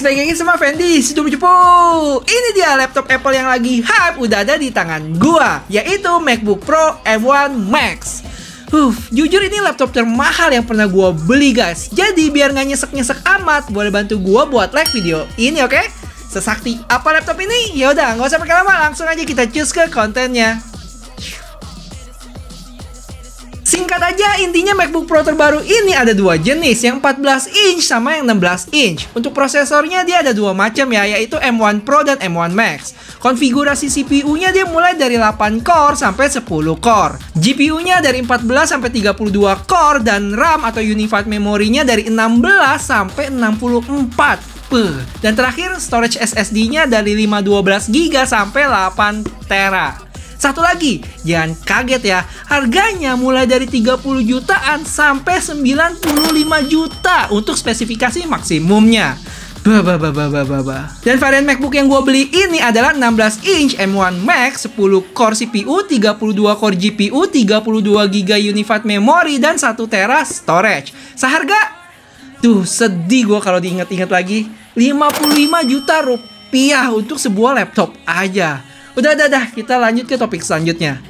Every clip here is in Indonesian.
baik lagi sama Fendi, cepu. Ini dia laptop Apple yang lagi hype, udah ada di tangan gua, yaitu MacBook Pro M1 Max. Jujur ini laptop termahal yang pernah gua beli guys. Jadi biar nggak nyesek-nyesek amat, boleh bantu gua buat like video ini, oke? Sesakti apa laptop ini? Yaudah, nggak usah pakai lama, langsung aja kita cus ke kontennya. Singkat aja, intinya MacBook Pro terbaru ini ada dua jenis, yang 14 inch sama yang 16 inch. Untuk prosesornya dia ada dua macam ya, yaitu M1 Pro dan M1 Max. Konfigurasi CPU-nya dia mulai dari 8 core sampai 10 core. GPU-nya dari 14 sampai 32 core dan RAM atau Unified Memory-nya dari 16 sampai 64. Dan terakhir storage SSD-nya dari 512 GB sampai 8 TB. Satu lagi, jangan kaget ya, harganya mulai dari 30 jutaan sampai 95 juta untuk spesifikasi maksimumnya. Dan varian MacBook yang gue beli ini adalah 16 inch M1 Max, 10 core CPU, 32 core GPU, 32 GB Unified Memory, dan 1 TB storage. Seharga, sedih gue kalau diingat-ingat lagi, 55 juta rupiah untuk sebuah laptop aja. Udah, kita lanjut ke topik selanjutnya.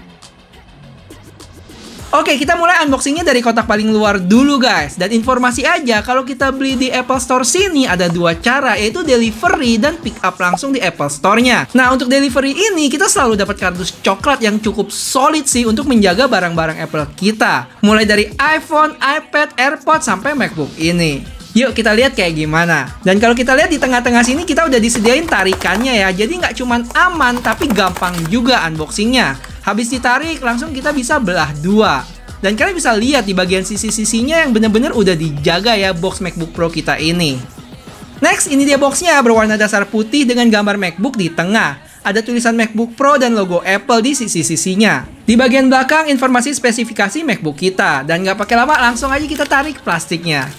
Oke, kita mulai unboxingnya dari kotak paling luar dulu guys. Dan informasi aja, kalau kita beli di Apple Store sini ada dua cara, yaitu delivery dan pick up langsung di Apple Store-nya. Nah, untuk delivery ini kita selalu dapat kardus coklat yang cukup solid sih untuk menjaga barang-barang Apple kita. Mulai dari iPhone, iPad, AirPods, sampai MacBook ini. Yuk kita lihat kayak gimana. Dan kalau kita lihat di tengah-tengah sini kita udah disediain tarikannya ya. Jadi nggak cuman aman tapi gampang juga unboxingnya. Habis ditarik langsung kita bisa belah dua. Dan kalian bisa lihat di bagian sisi-sisinya yang bener-bener udah dijaga ya box MacBook Pro kita ini. Next, ini dia boxnya berwarna dasar putih dengan gambar MacBook di tengah. Ada tulisan MacBook Pro dan logo Apple di sisi-sisinya. Di bagian belakang informasi spesifikasi MacBook kita. Dan nggak pakai lama langsung aja kita tarik plastiknya.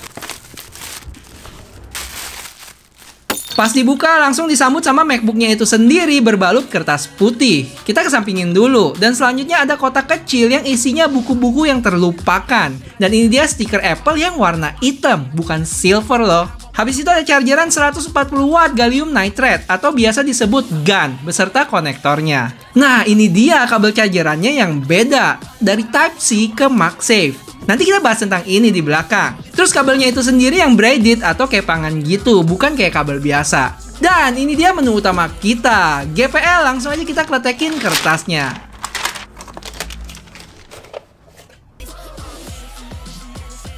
Pas dibuka langsung disambut sama MacBook-nya itu sendiri berbalut kertas putih. Kita kesampingin dulu. Dan selanjutnya ada kotak kecil yang isinya buku-buku yang terlupakan. Dan ini dia stiker Apple yang warna hitam, bukan silver loh. Habis itu ada chargeran 140 watt gallium nitride atau biasa disebut GaN beserta konektornya. Nah, ini dia kabel chargerannya yang beda dari Type-C ke MagSafe. Nanti kita bahas tentang ini di belakang. Terus kabelnya itu sendiri yang braided atau kepangan gitu, bukan kayak kabel biasa. Dan ini dia menu utama kita, GPL. Langsung aja kita kletekin kertasnya.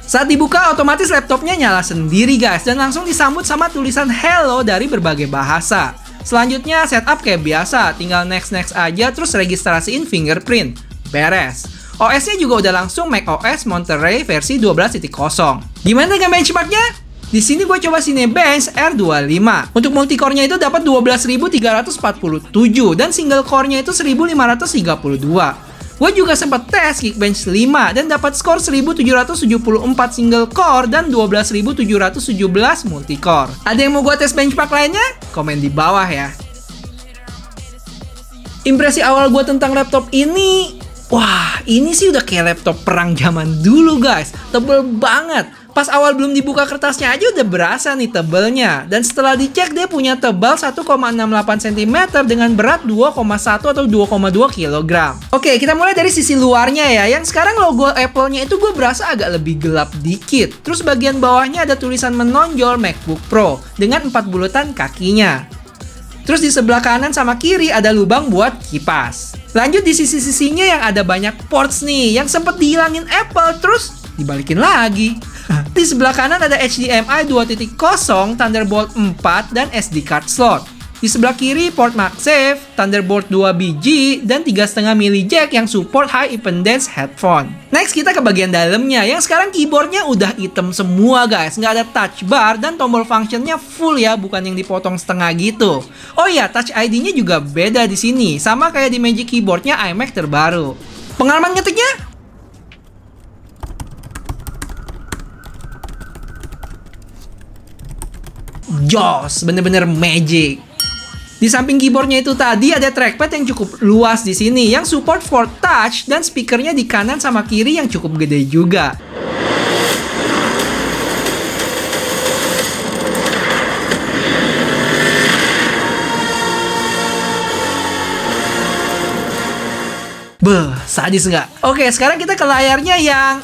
Saat dibuka otomatis laptopnya nyala sendiri guys, dan langsung disambut sama tulisan hello dari berbagai bahasa. Selanjutnya setup kayak biasa, tinggal next aja terus registrasiin fingerprint. Beres. OS-nya juga udah langsung macOS Monterey versi 12.0. Gimana dengan benchmarknya? Di sini gue coba Cinebench R25. Untuk multicore-nya itu dapat 12.347 dan single core-nya itu 1.532. Gue juga sempat tes Geekbench 5 dan dapat skor 1.774 single core dan 12.717 multicore. Ada yang mau gue tes benchmark lainnya? Komen di bawah ya. Impresi awal gue tentang laptop ini, wah, ini sih udah kayak laptop perang zaman dulu guys. Tebel banget. Pas awal belum dibuka kertasnya aja udah berasa nih tebelnya. Dan setelah dicek dia punya tebal 1,68 cm dengan berat 2,1 atau 2,2 kg. Oke, kita mulai dari sisi luarnya ya. Yang sekarang logo Apple-nya itu gue berasa agak lebih gelap dikit. Terus bagian bawahnya ada tulisan menonjol MacBook Pro dengan 4 bulatan kakinya. Terus di sebelah kanan sama kiri ada lubang buat kipas. Lanjut di sisi-sisinya yang ada banyak ports nih, yang sempat dihilangin Apple terus dibalikin lagi. Di sebelah kanan ada HDMI 2.0, Thunderbolt 4, dan SD card slot. Di sebelah kiri port MagSafe, Thunderbolt 2 biji, dan 3,5 mili jack yang support high impedance headphone. Next kita ke bagian dalamnya, yang sekarang keyboardnya udah hitam semua guys. Nggak ada touch bar dan tombol functionnya full ya, bukan yang dipotong setengah gitu. Oh iya, Touch ID-nya juga beda di sini, sama kayak di Magic Keyboardnya iMac terbaru. Pengalaman ngetiknya? Jos, bener-bener magic. Di samping keyboardnya itu tadi ada trackpad yang cukup luas di sini yang support for touch dan speakernya di kanan sama kiri yang cukup gede juga. Beuh, sadis nggak? Oke, sekarang kita ke layarnya yang...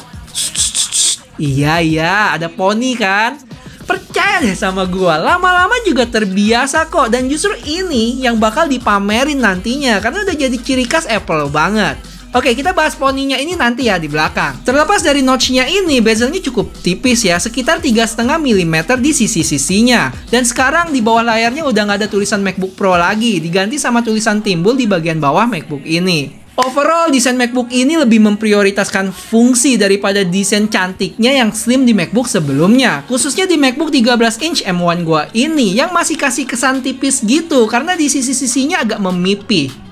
Iya, ada poni kan? Percaya deh sama gua, lama-lama juga terbiasa kok. Dan justru ini yang bakal dipamerin nantinya, karena udah jadi ciri khas Apple banget. Oke, kita bahas poninya ini nanti ya di belakang. Terlepas dari notch-nya ini, bezelnya cukup tipis ya, sekitar 3,5 mm di sisi-sisinya. Dan sekarang di bawah layarnya udah nggak ada tulisan MacBook Pro lagi, diganti sama tulisan timbul di bagian bawah MacBook ini. Overall, desain MacBook ini lebih memprioritaskan fungsi daripada desain cantiknya yang slim di MacBook sebelumnya. Khususnya di MacBook 13 inch M1 gua ini, yang masih kasih kesan tipis gitu, karena di sisi-sisinya agak memipih.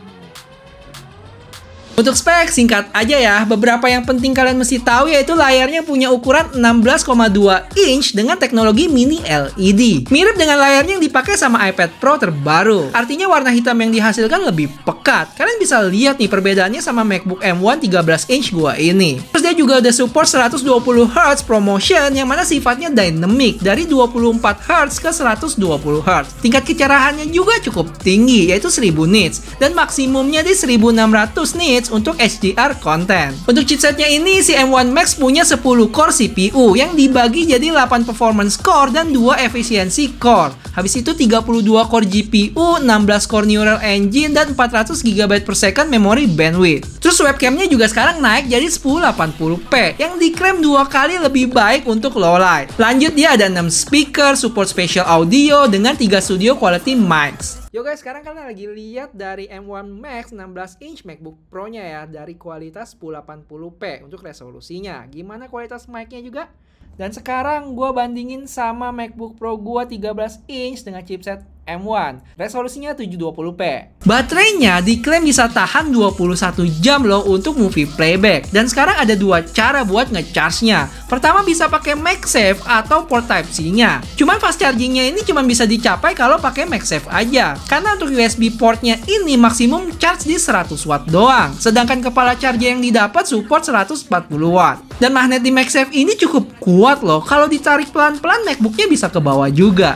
Untuk spek, singkat aja ya, beberapa yang penting kalian mesti tahu yaitu layarnya punya ukuran 16,2 inch dengan teknologi mini LED. Mirip dengan layarnya yang dipakai sama iPad Pro terbaru. Artinya warna hitam yang dihasilkan lebih pekat. Kalian bisa lihat nih perbedaannya sama MacBook M1 13 inch gua ini. Terus dia juga udah support 120Hz ProMotion yang mana sifatnya dynamic dari 24Hz ke 120Hz. Tingkat kecerahannya juga cukup tinggi yaitu 1000 nits dan maksimumnya di 1600 nits untuk HDR content. Untuk chipsetnya ini, si M1 Max punya 10 core CPU yang dibagi jadi 8 performance core dan 2 efisiensi core. Habis itu 32 core GPU, 16 core Neural Engine, dan 400 GB per second memory bandwidth. Terus webcamnya juga sekarang naik jadi 1080p yang diklaim 2 kali lebih baik untuk low light. Lanjut, dia ada 6 speaker, support spatial audio dengan 3 studio quality mics. Yo guys, sekarang kalian lagi lihat dari M1 Max 16 inch MacBook Pro-nya ya, dari kualitas 1080p untuk resolusinya. Gimana kualitas mic-nya juga? Dan sekarang gue bandingin sama MacBook Pro gue 13 inch dengan chipset M1. Resolusinya 720p. Baterainya diklaim bisa tahan 21 jam loh untuk movie playback. Dan sekarang ada 2 cara buat ngecharge-nya. Pertama bisa pakai MagSafe atau port Type-C-nya. Cuman fast charging-nya ini cuma bisa dicapai kalau pakai MagSafe aja. Karena untuk USB port-nya ini maksimum charge di 100 watt doang. Sedangkan kepala charger yang didapat support 140 watt. Dan magnet di MagSafe ini cukup kuat loh. Kalau ditarik pelan-pelan MacBook-nya bisa ke bawah juga.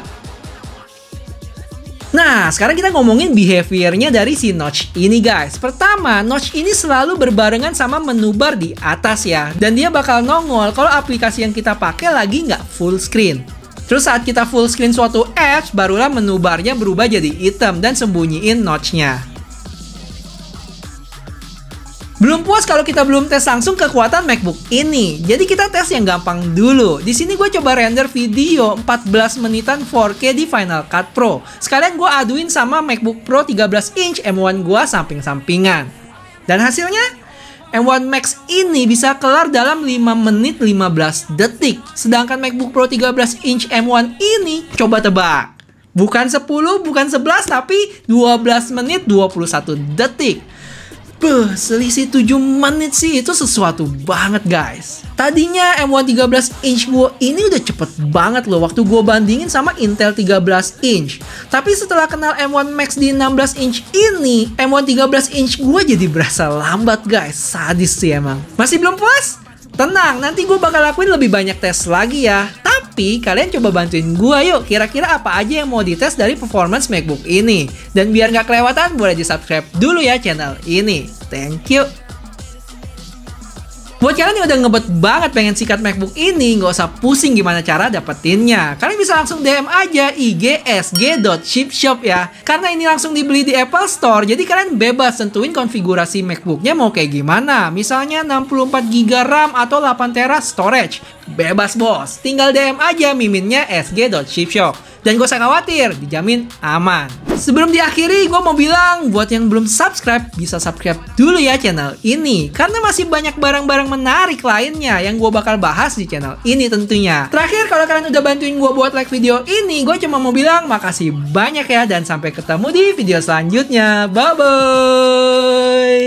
Nah, sekarang kita ngomongin behaviornya dari si notch ini guys. Pertama, notch ini selalu berbarengan sama menu bar di atas ya. Dan dia bakal nongol kalau aplikasi yang kita pakai lagi nggak full screen. Terus saat kita full screen suatu apps, barulah menu barnya berubah jadi hitam dan sembunyiin notch-nya. Belum puas kalau kita belum tes langsung kekuatan MacBook ini. Jadi kita tes yang gampang dulu. Di sini gue coba render video 14 menitan 4K di Final Cut Pro. Sekalian gue aduin sama MacBook Pro 13 inch M1 gue samping-sampingan. Dan hasilnya, M1 Max ini bisa kelar dalam 5 menit 15 detik. Sedangkan MacBook Pro 13 inch M1 ini, coba tebak. Bukan 10, bukan 11, tapi 12 menit 21 detik. Selisih 7 menit sih, itu sesuatu banget guys. Tadinya M1 13 inch gue ini udah cepet banget loh waktu gue bandingin sama Intel 13 inch. Tapi setelah kenal M1 Max di 16 inch ini, M1 13 inch gue jadi berasa lambat guys. Sadis sih emang. Masih belum puas? Tenang, nanti gue bakal lakuin lebih banyak tes lagi ya. Tapi kalian coba bantuin gue yuk, kira-kira apa aja yang mau dites dari performance MacBook ini. Dan biar nggak kelewatan, boleh di subscribe dulu ya channel ini. Thank you. Buat kalian yang udah ngebet banget pengen sikat MacBook ini, nggak usah pusing gimana cara dapetinnya. Kalian bisa langsung DM aja IG sg.chipshop ya. Karena ini langsung dibeli di Apple Store, jadi kalian bebas tentuin konfigurasi MacBooknya mau kayak gimana. Misalnya 64GB RAM atau 8TB storage. Bebas bos, tinggal DM aja miminnya sg.chipshop. Dan gak usah khawatir, dijamin aman. Sebelum diakhiri, gue mau bilang buat yang belum subscribe, bisa subscribe dulu ya channel ini. Karena masih banyak barang-barang menarik lainnya yang gue bakal bahas di channel ini tentunya. Terakhir, kalau kalian udah bantuin gue buat like video ini, gue cuma mau bilang makasih banyak ya. Dan sampai ketemu di video selanjutnya. Bye-bye!